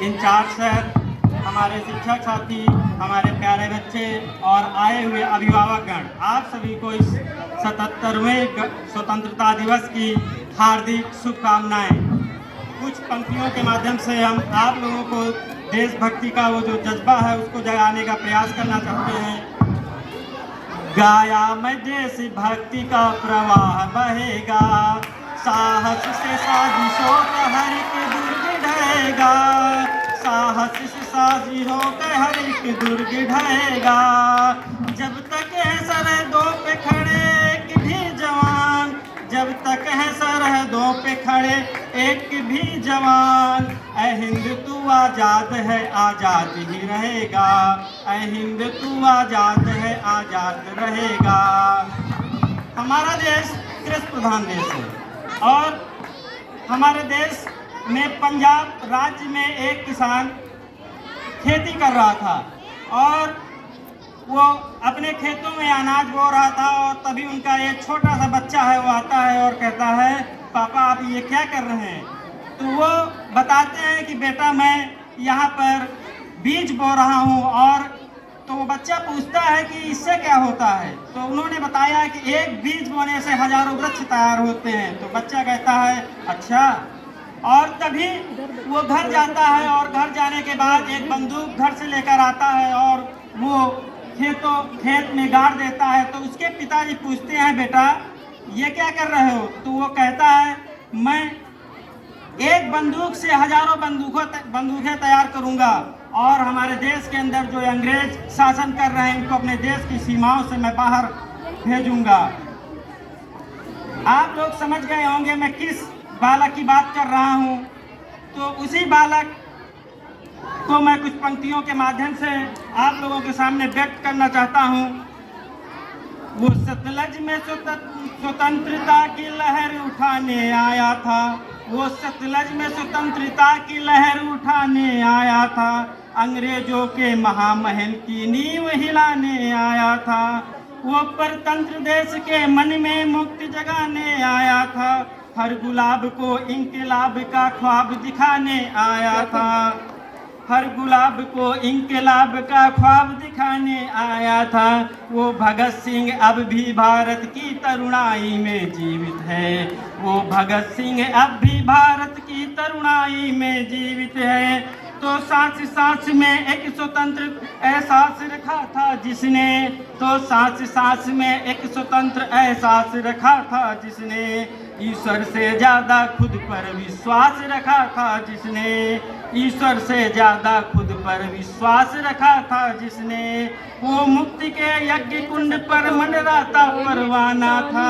In charge sir, हमारे शिक्षक साथी, हमारे प्यारे बच्चे और आए हुए अभिभावकगण, आप सभी को इस 77वें स्वतंत्रता दिवस की हार्दिक शुभकामनाएं। कुछ पंक्तियों के माध्यम से हम आप लोगों को देशभक्ति का वो जो जज्बा है उसको जगाने का प्रयास करना चाहते हैं। गाया मैं देश भक्ति का प्रवाह बहेगा, साहस से साजिशों का हर एक दुर्ग ढहेगा, साहस से साजिशों का हर एक दुर्ग ढहेगा। जब तक है सरहदों पे खड़े एक भी जवान, जब तक है सरहदों पे खड़े एक भी जवान, ऐ हिंद तू आजाद है आजाद ही रहेगा, ऐ हिंद तू आजाद है आजाद रहेगा। हमारा देश कृषि प्रधान देश है और हमारे देश में पंजाब राज्य में एक किसान खेती कर रहा था और वो अपने खेतों में अनाज बो रहा था और तभी उनका एक छोटा सा बच्चा है वो आता है और कहता है, पापा आप ये क्या कर रहे हैं? तो वो बताते हैं कि बेटा मैं यहाँ पर बीज बो रहा हूँ। और तो वो बच्चा पूछता है कि इससे क्या होता है? तो उन्होंने बताया कि एक बीज बोने से हजारों वृक्ष तैयार होते हैं। तो बच्चा कहता है अच्छा। और तभी वो घर जाता है और घर जाने के बाद एक बंदूक घर से लेकर आता है और वो खेत में गाड़ देता है। तो उसके पिताजी पूछते हैं, बेटा ये क्या कर रहे हो? तो वो कहता है, मैं एक बंदूक से हजारों बंदूकें तैयार करूंगा और हमारे देश के अंदर जो अंग्रेज शासन कर रहे हैं उनको अपने देश की सीमाओं से मैं बाहर भेजूंगा। आप लोग समझ गए होंगे मैं किस बालक की बात कर रहा हूं। तो उसी बालक को मैं कुछ पंक्तियों के माध्यम से आप लोगों के सामने व्यक्त करना चाहता हूं। वो सतलज में स्वतंत्रता की लहर उठाने आया था, वो सतलज में स्वतंत्रता की लहर उठाने आया था, अंग्रेजों के महामहल की नींव हिलाने आया था, वो परतंत्र देश के मन में मुक्ति जगाने आया था, हर गुलाब को इंकलाब का ख्वाब दिखाने आया था, हर गुलाब को इंकलाब का ख्वाब दिखाने आया था। वो भगत सिंह अब भी भारत की तरुणाई में जीवित है, वो भगत सिंह अब भी भारत की तरुणाई में जीवित है। तो सांस सांस में एक स्वतंत्र एहसास रखा था जिसने, तो सांस सांस में एक स्वतंत्र एहसास रखा था जिसने, ईश्वर से ज्यादा खुद पर विश्वास रखा था जिसने, ईश्वर से ज्यादा खुद पर विश्वास रखा था जिसने, वो मुक्ति के यज्ञ कुंड पर मंडराता परवाना था,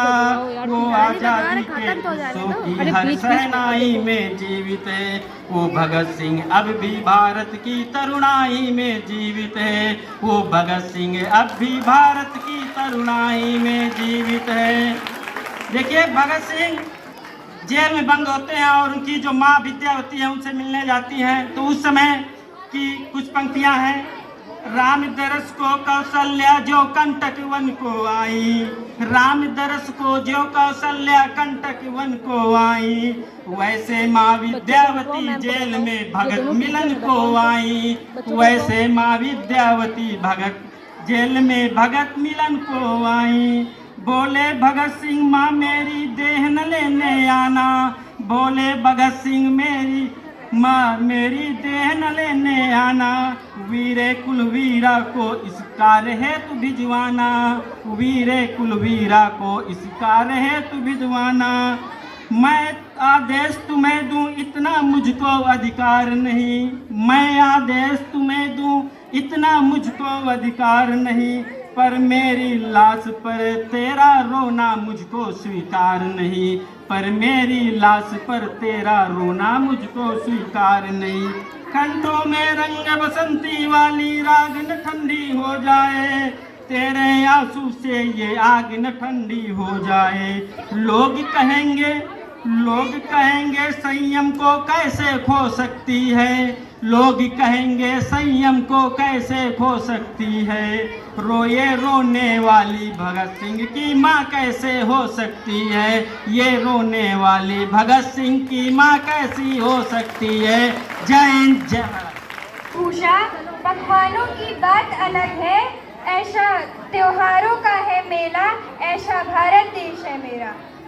वो आजादी के उत्सव की हर सहनाई में जीवित है, वो भगत सिंह अब भी भारत की तरुणाई में जीवित है, वो भगत सिंह अब भी भारत की तरुणाई में जीवित है। देखिए भगत सिंह जेल में बंद होते हैं और उनकी जो माँ विद्यावती है उनसे मिलने जाती हैं। तो उस समय की कुछ पंक्तियां हैं। राम दरस को कौशल्या जो कंटक वन को आई, राम दरस को जो कौशल्या कंटक वन को आई, वैसे माँ विद्यावती जेल में भगत मिलन को आई, वैसे माँ विद्यावती भगत जेल में भगत मिलन को आई। बोले भगत सिंह माँ मेरी देह न लेने आना, बोले भगत सिंह मेरी माँ मेरी देह न लेने आना, वीरे कुलवीरा को इस कार्य हेतु भिजवाना, वीरे कुलवीरा को इस कार्य हेतु भिजवाना। मैं आदेश तुम्हें दूं इतना मुझको अधिकार नहीं, मैं आदेश तुम्हें दूं इतना मुझको अधिकार नहीं, पर मेरी लाश पर तेरा रोना मुझको स्वीकार नहीं, पर मेरी लाश पर तेरा रोना मुझको स्वीकार नहीं। कंठों में रंग बसंती वाली राग न ठंडी हो जाए, तेरे आंसू से ये आग न ठंडी हो जाए। लोग कहेंगे संयम को कैसे खो सकती है, लोग कहेंगे संयम को कैसे खो सकती है, रोए रोने वाली भगत सिंह की माँ कैसे हो सकती है, ये रोने वाली भगत सिंह की माँ कैसी हो सकती है। जय हिंद जय भारत। उषा, पकवानों की बात अलग है, ऐसा त्योहारों का है मेला,